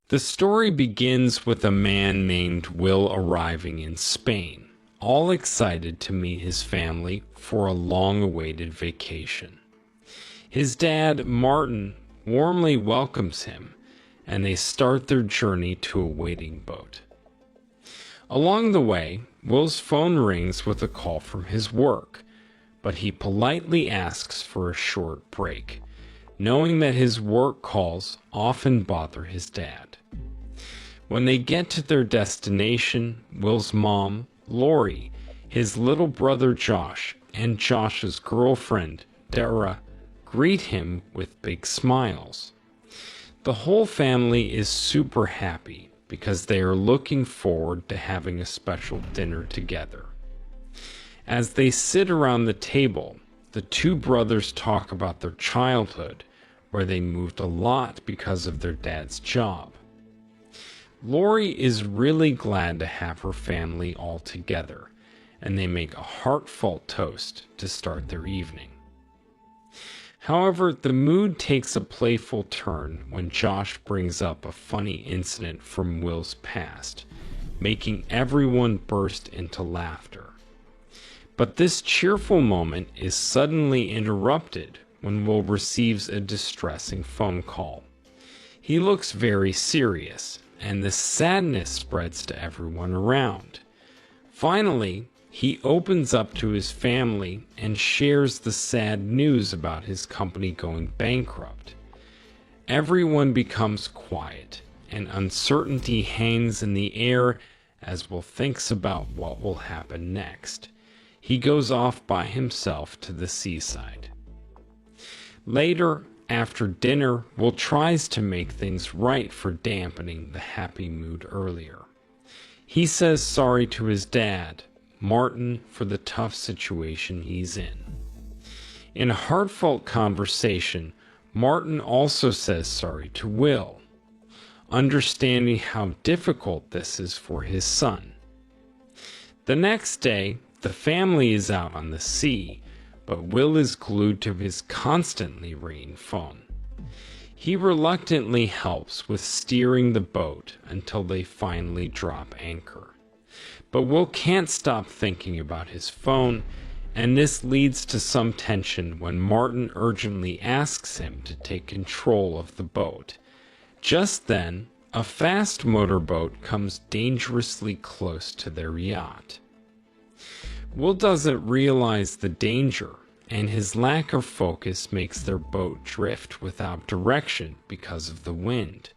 The story begins with a man named Will arriving in Spain, all excited to meet his family for a long-awaited vacation. His dad, Martin, warmly welcomes him, and they start their journey to a waiting boat. Along the way, Will's phone rings with a call from his work, but he politely asks for a short break, knowing that his work calls often bother his dad. When they get to their destination, Will's mom, Lori, his little brother Josh, and Josh's girlfriend, Dara, greet him with big smiles. The whole family is super happy because they are looking forward to having a special dinner together. As they sit around the table, the two brothers talk about their childhood, where they moved a lot because of their dad's job. Lori is really glad to have her family all together, and they make a heartfelt toast to start their evening. However, the mood takes a playful turn when Josh brings up a funny incident from Will's past, making everyone burst into laughter. But this cheerful moment is suddenly interrupted when Will receives a distressing phone call. He looks very serious, and the sadness spreads to everyone around. Finally, he opens up to his family and shares the sad news about his company going bankrupt. Everyone becomes quiet, and uncertainty hangs in the air as Will thinks about what will happen next. He goes off by himself to the seaside. Later, after dinner, Will tries to make things right for dampening the happy mood earlier. He says sorry to his dad, Martin, for the tough situation he's in. In a heartfelt conversation, Martin also says sorry to Will, understanding how difficult this is for his son. The next day, the family is out on the sea, but Will is glued to his constantly ringing phone. He reluctantly helps with steering the boat until they finally drop anchor. But Will can't stop thinking about his phone, and this leads to some tension when Martin urgently asks him to take control of the boat. Just then, a fast motorboat comes dangerously close to their yacht. Will doesn't realize the danger, and his lack of focus makes their boat drift without direction because of the wind.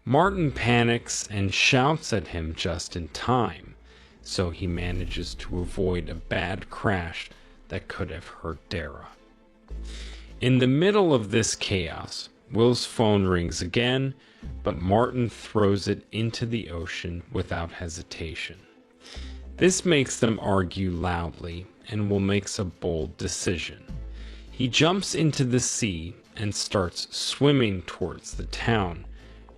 Martin panics and shouts at him just in time, so he manages to avoid a bad crash that could have hurt Dara. In the middle of this chaos, Will's phone rings again, but Martin throws it into the ocean without hesitation. This makes them argue loudly, and Will makes a bold decision. He jumps into the sea and starts swimming towards the town,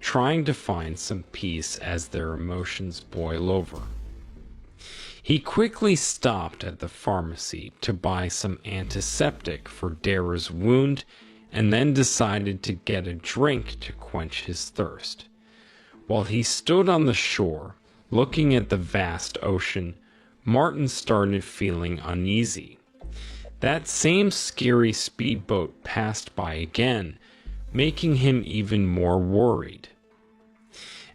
trying to find some peace as their emotions boil over. He quickly stopped at the pharmacy to buy some antiseptic for Dara's wound, and then decided to get a drink to quench his thirst. While he stood on the shore, looking at the vast ocean, Martin started feeling uneasy. That same scary speedboat passed by again, making him even more worried.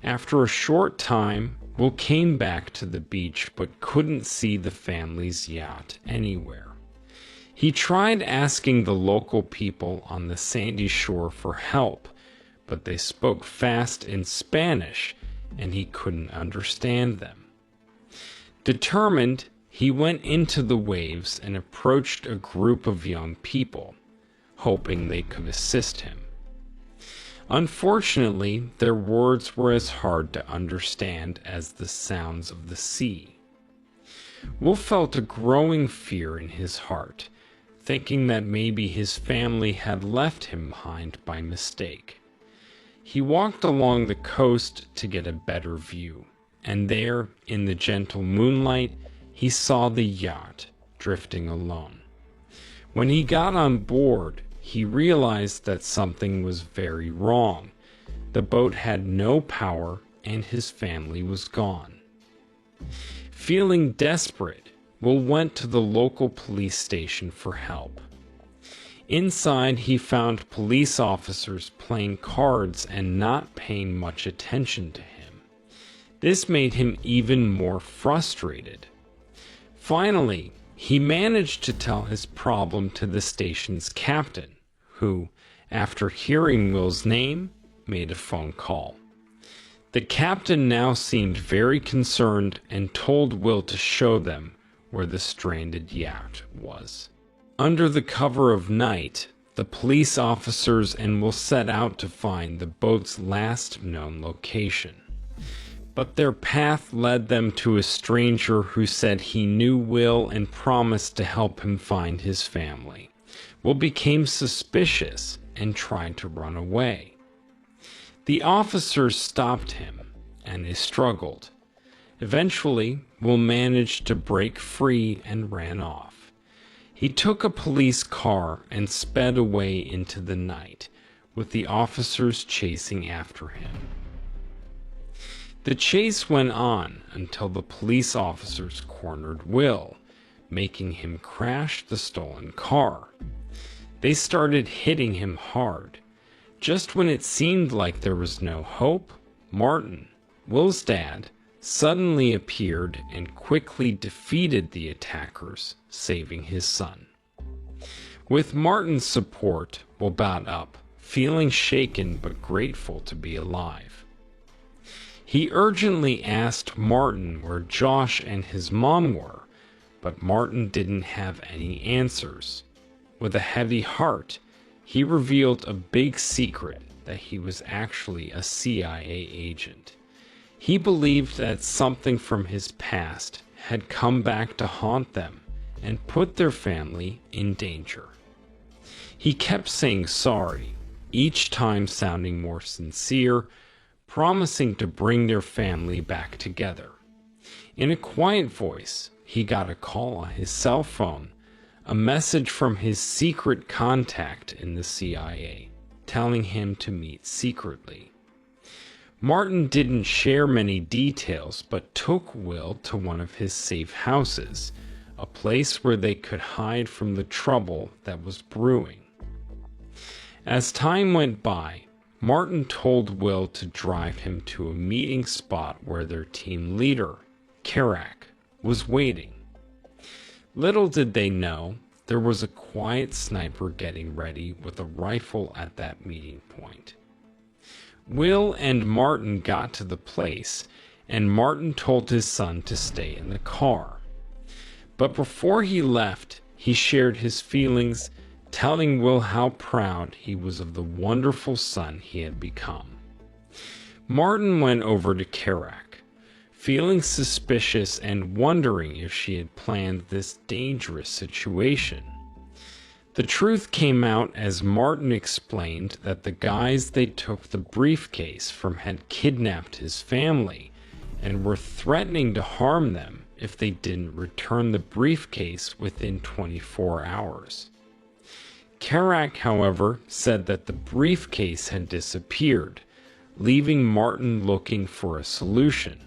After a short time, Will came back to the beach but couldn't see the family's yacht anywhere. He tried asking the local people on the sandy shore for help, but they spoke fast in Spanish, and he couldn't understand them. Determined, he went into the waves and approached a group of young people, hoping they could assist him. Unfortunately, their words were as hard to understand as the sounds of the sea. Will felt a growing fear in his heart, thinking that maybe his family had left him behind by mistake. He walked along the coast to get a better view, and there, in the gentle moonlight, he saw the yacht drifting alone. When he got on board, he realized that something was very wrong. the boat had no power and his family was gone. Feeling desperate, Will went to the local police station for help. Inside, he found police officers playing cards and not paying much attention to him. This made him even more frustrated. Finally, he managed to tell his problem to the station's captain, who, after hearing Will's name, made a phone call. The captain now seemed very concerned and told Will to show them where the stranded yacht was. Under the cover of night, the police officers and Will set out to find the boat's last known location. But their path led them to a stranger who said he knew Will and promised to help him find his family. Will became suspicious and tried to run away. The officers stopped him, and they struggled. Eventually, Will managed to break free and ran off. He took a police car and sped away into the night, with the officers chasing after him. The chase went on until the police officers cornered Will, making him crash the stolen car. They started hitting him hard. Just when it seemed like there was no hope, Martin, Will's dad, suddenly appeared and quickly defeated the attackers, saving his son. With Martin's support, Will got up, feeling shaken but grateful to be alive. He urgently asked Martin where Josh and his mom were, but Martin didn't have any answers. With a heavy heart, he revealed a big secret that he was actually a CIA agent. He believed that something from his past had come back to haunt them and put their family in danger. He kept saying sorry, each time sounding more sincere, promising to bring their family back together. In a quiet voice, he got a call on his cell phone, a message from his secret contact in the CIA, telling him to meet secretly. Martin didn't share many details, but took Will to one of his safe houses, a place where they could hide from the trouble that was brewing. As time went by, Martin told Will to drive him to a meeting spot where their team leader, Kerak, was waiting. Little did they know, there was a quiet sniper getting ready with a rifle at that meeting point. Will and Martin got to the place, and Martin told his son to stay in the car. But before he left, he shared his feelings, telling Will how proud he was of the wonderful son he had become. Martin went over to Kerak, feeling suspicious and wondering if she had planned this dangerous situation. The truth came out as Martin explained that the guys they took the briefcase from had kidnapped his family and were threatening to harm them if they didn't return the briefcase within 24 hours. Kerak, however, said that the briefcase had disappeared, leaving Martin looking for a solution.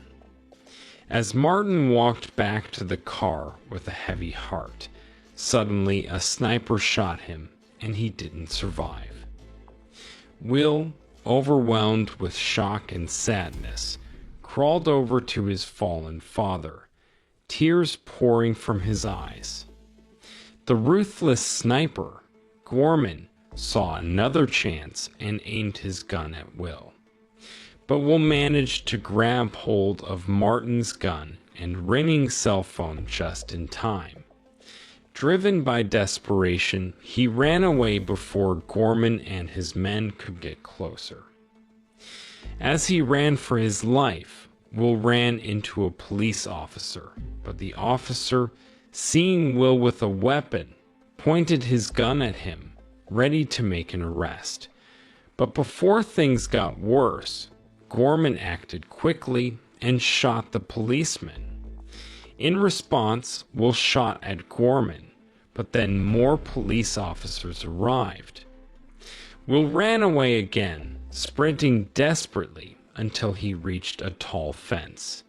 As Martin walked back to the car with a heavy heart, suddenly a sniper shot him, and he didn't survive. Will, overwhelmed with shock and sadness, crawled over to his fallen father, tears pouring from his eyes. The ruthless sniper, Gorman, saw another chance and aimed his gun at Will. But Will managed to grab hold of Martin's gun and ringing cell phone just in time. Driven by desperation, he ran away before Gorman and his men could get closer. As he ran for his life, Will ran into a police officer, but the officer, seeing Will with a weapon, pointed his gun at him, ready to make an arrest. But before things got worse, Gorman acted quickly and shot the policeman. In response, Will shot at Gorman, but then more police officers arrived. Will ran away again, sprinting desperately until he reached a tall fence.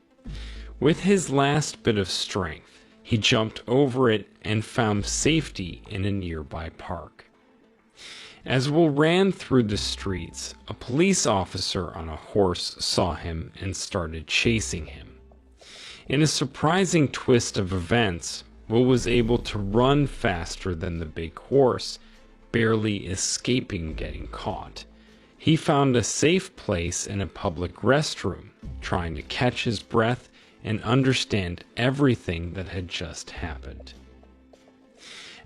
With his last bit of strength, he jumped over it and found safety in a nearby park. As Will ran through the streets, a police officer on a horse saw him and started chasing him. In a surprising twist of events, Will was able to run faster than the big horse, barely escaping getting caught. He found a safe place in a public restroom, trying to catch his breath and understand everything that had just happened.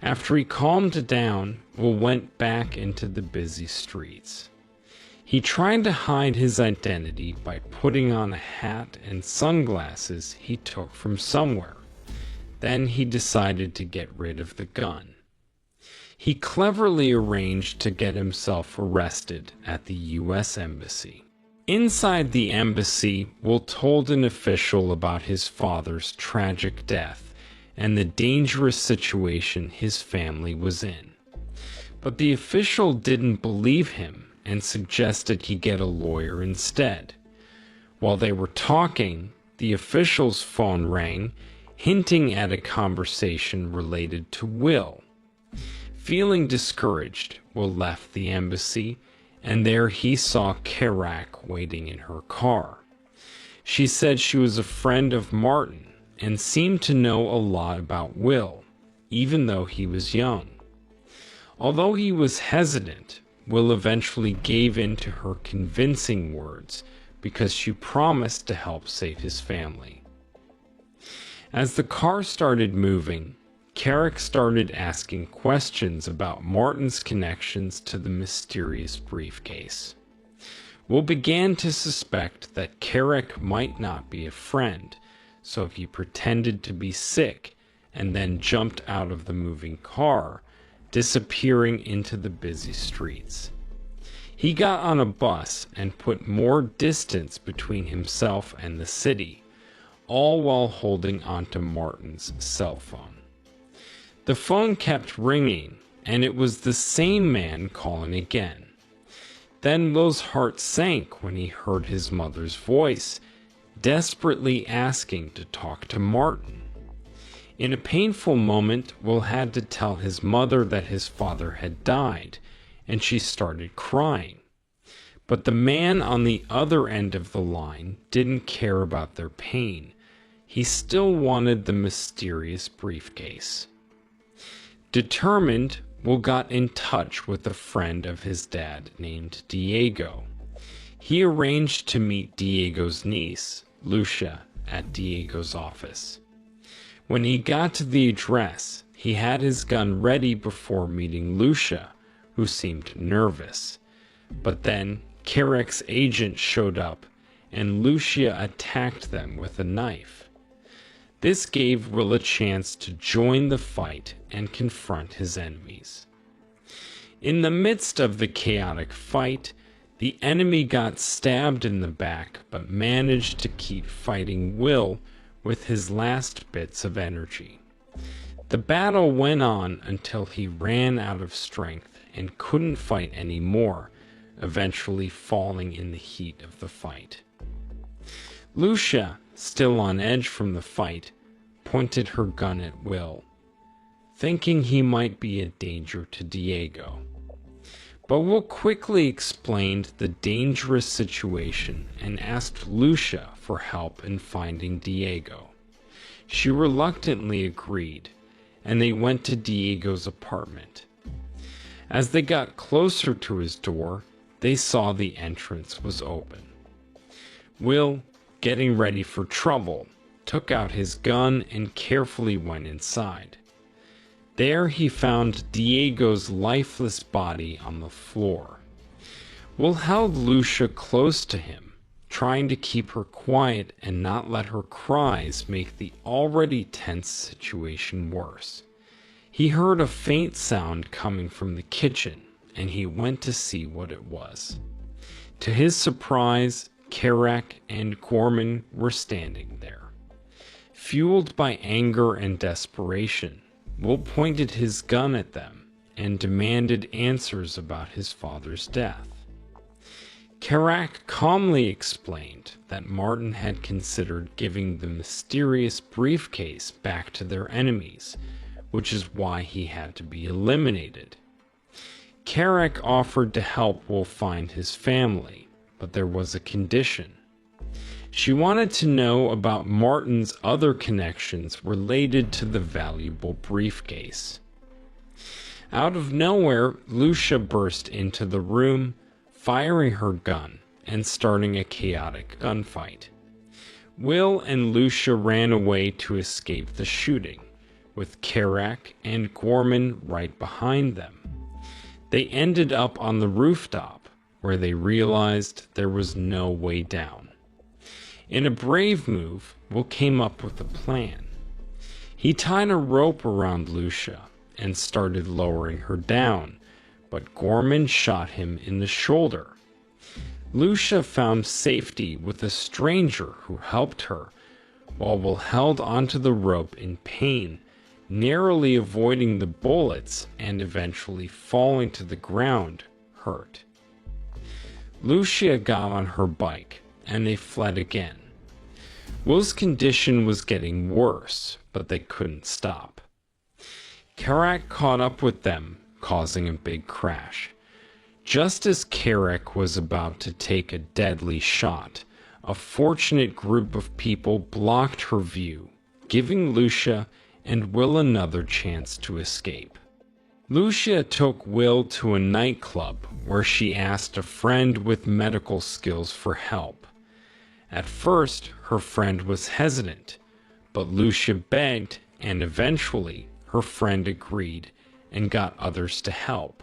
After he calmed down, Will went back into the busy streets. He tried to hide his identity by putting on a hat and sunglasses he took from somewhere. Then he decided to get rid of the gun. He cleverly arranged to get himself arrested at the U.S. Embassy. Inside the embassy, Will told an official about his father's tragic death and the dangerous situation his family was in. But the official didn't believe him and suggested he get a lawyer instead. While they were talking, the official's phone rang, hinting at a conversation related to Will. Feeling discouraged, Will left the embassy, and there he saw Kerak waiting in her car. She said she was a friend of Martin and seemed to know a lot about Will, even though he was young. Although he was hesitant, Will eventually gave in to her convincing words because she promised to help save his family. As the car started moving, Kerak started asking questions about Martin's connections to the mysterious briefcase. Will began to suspect that Kerak might not be a friend, so he pretended to be sick and then jumped out of the moving car, disappearing into the busy streets. He got on a bus and put more distance between himself and the city, all while holding onto Martin's cell phone. The phone kept ringing, and it was the same man calling again. Then Will's heart sank when he heard his mother's voice, desperately asking to talk to Martin. In a painful moment, Will had to tell his mother that his father had died, and she started crying. But the man on the other end of the line didn't care about their pain. He still wanted the mysterious briefcase. Determined, Will got in touch with a friend of his dad named Diego. He arranged to meet Diego's niece, Lucia, at Diego's office. When he got to the address, he had his gun ready before meeting Lucia, who seemed nervous. But then Kerak's agent showed up, and Lucia attacked them with a knife. This gave Will a chance to join the fight and confront his enemies. In the midst of the chaotic fight, the enemy got stabbed in the back but managed to keep fighting Will with his last bits of energy. The battle went on until he ran out of strength and couldn't fight anymore, eventually falling in the heat of the fight. Lucia, still on edge from the fight, pointed her gun at Will, thinking he might be a danger to Diego. But Will quickly explained the dangerous situation and asked Lucia for help in finding Diego. She reluctantly agreed, and they went to Diego's apartment. As they got closer to his door, they saw the entrance was open. Will, getting ready for trouble, took out his gun and carefully went inside. There he found Diego's lifeless body on the floor. Will held Lucia close to him, trying to keep her quiet and not let her cries make the already tense situation worse. He heard a faint sound coming from the kitchen, and he went to see what it was. To his surprise, Kerak and Gorman were standing there. Fueled by anger and desperation, Will pointed his gun at them and demanded answers about his father's death. Kerak calmly explained that Martin had considered giving the mysterious briefcase back to their enemies, which is why he had to be eliminated. Kerak offered to help Will find his family, but there was a condition. She wanted to know about Martin's other connections related to the valuable briefcase. Out of nowhere, Lucia burst into the room, firing her gun and starting a chaotic gunfight. Will and Lucia ran away to escape the shooting, with Kerak and Gorman right behind them. They ended up on the rooftop, where they realized there was no way down. In a brave move, Will came up with a plan. He tied a rope around Lucia and started lowering her down, but Gorman shot him in the shoulder. Lucia found safety with a stranger who helped her, while Will held onto the rope in pain, narrowly avoiding the bullets and eventually falling to the ground, hurt. Lucia got on her bike, and they fled again. Will's condition was getting worse, but they couldn't stop. Kerak caught up with them, causing a big crash. Just as Kerak was about to take a deadly shot, a fortunate group of people blocked her view, giving Lucia and Will another chance to escape. Lucia took Will to a nightclub where she asked a friend with medical skills for help. At first, her friend was hesitant, but Lucia begged, and eventually her friend agreed and got others to help.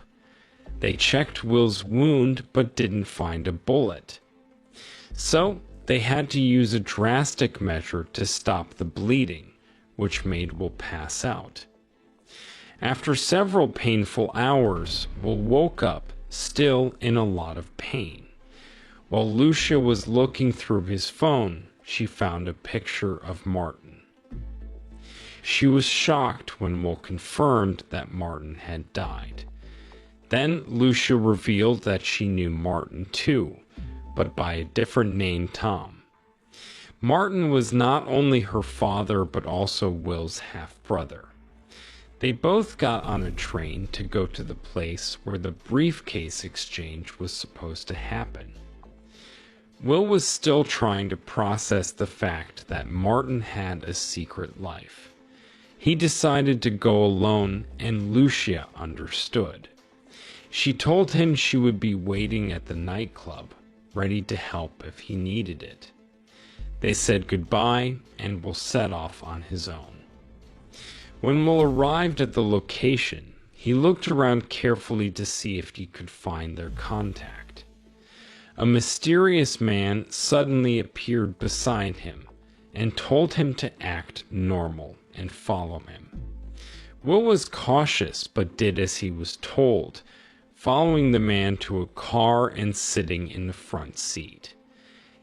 They checked Will's wound but didn't find a bullet. So they had to use a drastic measure to stop the bleeding, which made Will pass out. After several painful hours, Will woke up, still in a lot of pain. While Lucia was looking through his phone, she found a picture of Martin. She was shocked when Will confirmed that Martin had died. Then Lucia revealed that she knew Martin too, but by a different name, Tom. Martin was not only her father but also Will's half-brother. They both got on a train to go to the place where the briefcase exchange was supposed to happen. Will was still trying to process the fact that Martin had a secret life. He decided to go alone, and Lucia understood. She told him she would be waiting at the nightclub, ready to help if he needed it. They said goodbye, and Will set off on his own. When Will arrived at the location, he looked around carefully to see if he could find their contact. A mysterious man suddenly appeared beside him and told him to act normal and follow him. Will was cautious but did as he was told, following the man to a car and sitting in the front seat.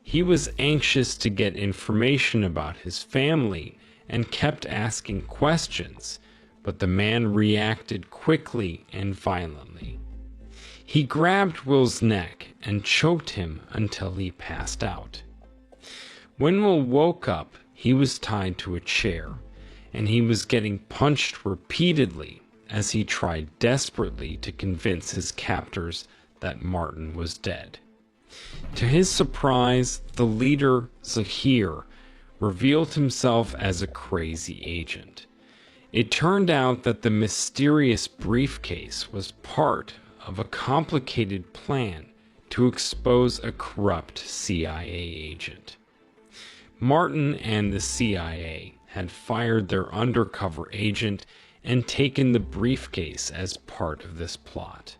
He was anxious to get information about his family and kept asking questions, but the man reacted quickly and violently. He grabbed Will's neck and choked him until he passed out. When Will woke up, he was tied to a chair, and he was getting punched repeatedly as he tried desperately to convince his captors that Martin was dead. To his surprise, the leader, Zahir, revealed himself as a crazy agent. It turned out that the mysterious briefcase was part of a complicated plan to expose a corrupt CIA agent. Martin and the CIA had fired their undercover agent and taken the briefcase as part of this plot.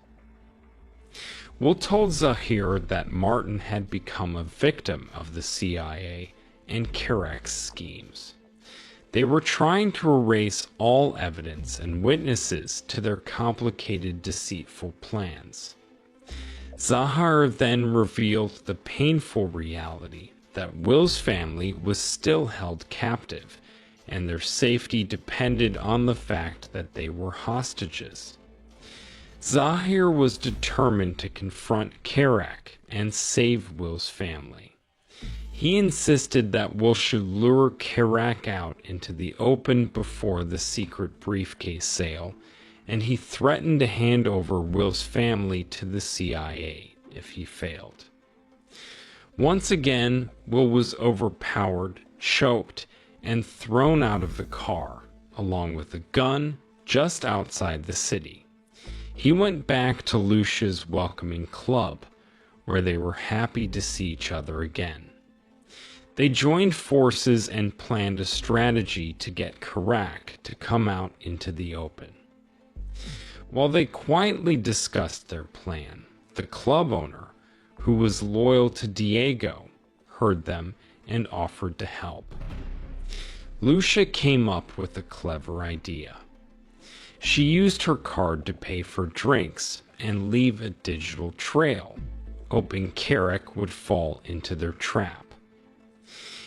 Will told Zahir that Martin had become a victim of the CIA and Kerak's schemes. They were trying to erase all evidence and witnesses to their complicated, deceitful plans. Zahir then revealed the painful reality that Will's family was still held captive, and their safety depended on the fact that they were hostages. Zahir was determined to confront Kerak and save Will's family. He insisted that Will should lure Kerak out into the open before the secret briefcase sale, and he threatened to hand over Will's family to the CIA if he failed. Once again, Will was overpowered, choked, and thrown out of the car, along with a gun, just outside the city. He went back to Lucia's welcoming club, where they were happy to see each other again. They joined forces and planned a strategy to get Kerak to come out into the open. While they quietly discussed their plan, the club owner, who was loyal to Diego, heard them and offered to help. Lucia came up with a clever idea. She used her card to pay for drinks and leave a digital trail, hoping Kerak would fall into their trap.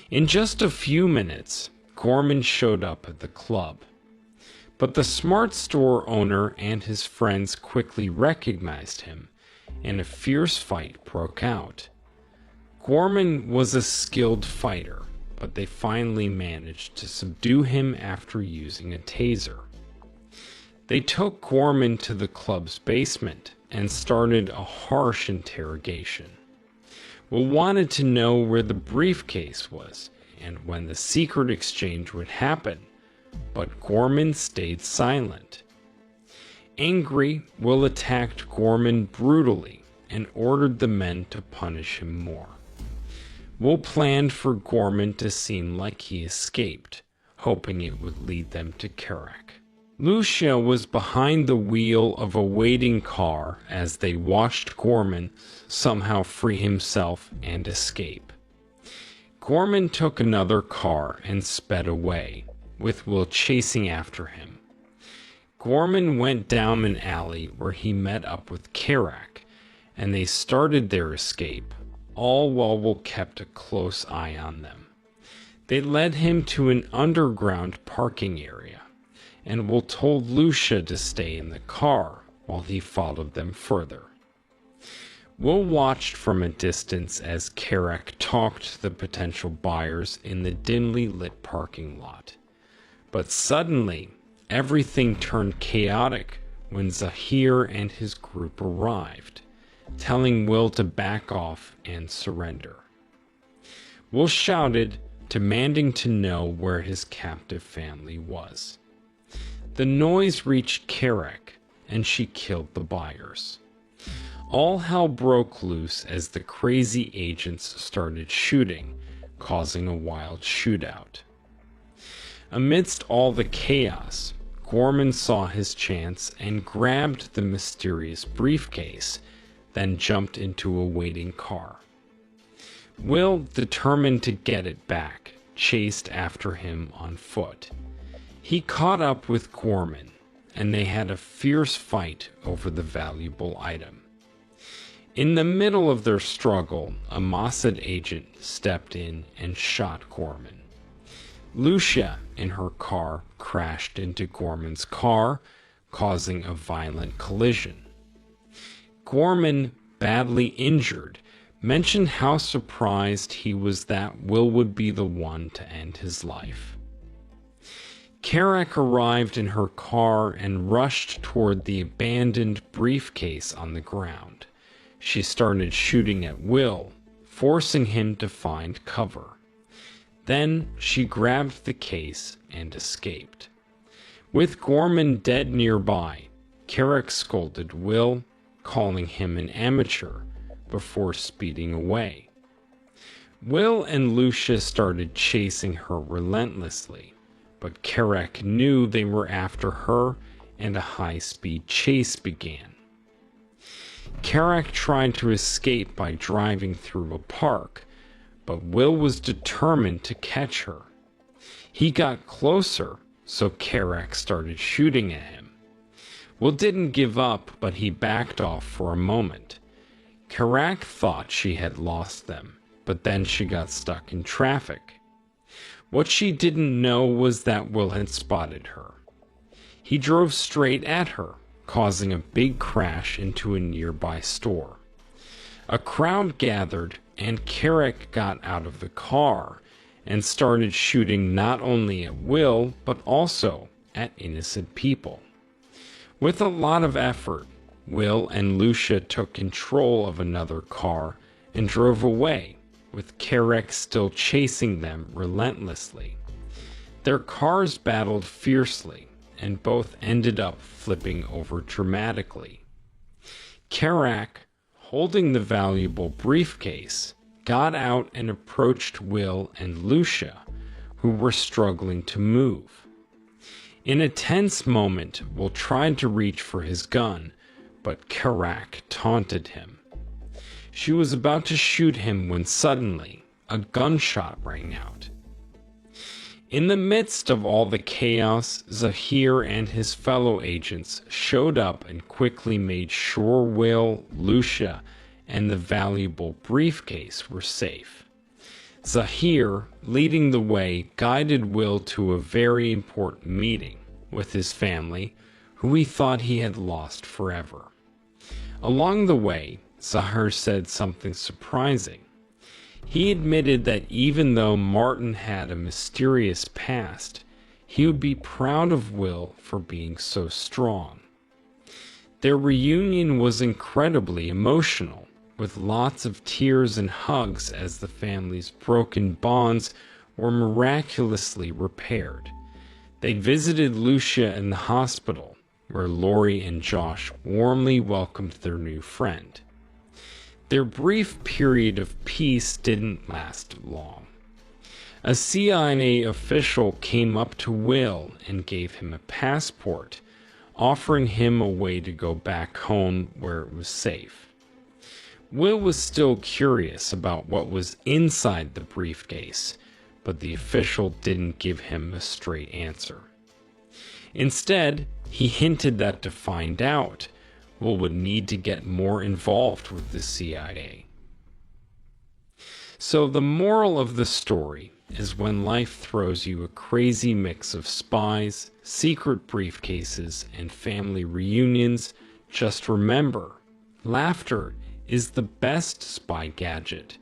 In just a few minutes, Gorman showed up at the club. But the smart store owner and his friends quickly recognized him, and a fierce fight broke out. Gorman was a skilled fighter, but they finally managed to subdue him after using a taser. They took Gorman to the club's basement and started a harsh interrogation. Will wanted to know where the briefcase was and when the secret exchange would happen, but Gorman stayed silent. Angry, Will attacked Gorman brutally and ordered the men to punish him more. Will planned for Gorman to seem like he escaped, hoping it would lead them to Kerak. Lucia was behind the wheel of a waiting car as they watched Gorman somehow free himself and escape. Gorman took another car and sped away, with Will chasing after him. Gorman went down an alley where he met up with Kerak, and they started their escape, all while Will kept a close eye on them. They led him to an underground parking area, and Will told Lucia to stay in the car while he followed them further. Will watched from a distance as Kerak talked to the potential buyers in the dimly lit parking lot. But suddenly, everything turned chaotic when Zahir and his group arrived, telling Will to back off and surrender. Will shouted, demanding to know where his captive family was. The noise reached Kerak, and she killed the buyers. All hell broke loose as the crazy agents started shooting, causing a wild shootout. Amidst all the chaos, Gorman saw his chance and grabbed the mysterious briefcase, then jumped into a waiting car. Will, determined to get it back, chased after him on foot. He caught up with Gorman, and they had a fierce fight over the valuable item. In the middle of their struggle, a Mossad agent stepped in and shot Gorman. Lucia, in her car, crashed into Gorman's car, causing a violent collision. Gorman, badly injured, mentioned how surprised he was that Will would be the one to end his life. Kerak arrived in her car and rushed toward the abandoned briefcase on the ground. She started shooting at Will, forcing him to find cover. Then she grabbed the case and escaped. With Gorman dead nearby, Kerak scolded Will, calling him an amateur, before speeding away. Will and Lucia started chasing her relentlessly, but Kerak knew they were after her, and a high-speed chase began. Kerak tried to escape by driving through a park, but Will was determined to catch her. He got closer, so Kerak started shooting at him. Will didn't give up, but he backed off for a moment. Kerak thought she had lost them, but then she got stuck in traffic. What she didn't know was that Will had spotted her. He drove straight at her, causing a big crash into a nearby store. A crowd gathered, and Carrick got out of the car and started shooting not only at Will, but also at innocent people. With a lot of effort, Will and Lucia took control of another car and drove away, with Carrick still chasing them relentlessly. Their cars battled fiercely, and both ended up flipping over dramatically. Carrick, holding the valuable briefcase, got out and approached Will and Lucia, who were struggling to move. In a tense moment, Will tried to reach for his gun, but Carrick taunted him. She was about to shoot him when suddenly a gunshot rang out. In the midst of all the chaos, Zahir and his fellow agents showed up and quickly made sure Will, Lucia, and the valuable briefcase were safe. Zahir, leading the way, guided Will to a very important meeting with his family, who he thought he had lost forever. Along the way, Zahir said something surprising. He admitted that even though Martin had a mysterious past, he would be proud of Will for being so strong. Their reunion was incredibly emotional, with lots of tears and hugs as the family's broken bonds were miraculously repaired. They visited Lucia in the hospital, where Lori and Josh warmly welcomed their new friend. Their brief period of peace didn't last long. A CIA official came up to Will and gave him a passport, offering him a way to go back home where it was safe. Will was still curious about what was inside the briefcase, but the official didn't give him a straight answer. Instead, he hinted that to find out, Will would need to get more involved with the CIA. So the moral of the story is when life throws you a crazy mix of spies, secret briefcases, and family reunions, just remember, laughter is the best spy gadget,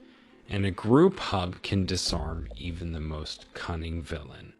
and a group hug can disarm even the most cunning villain.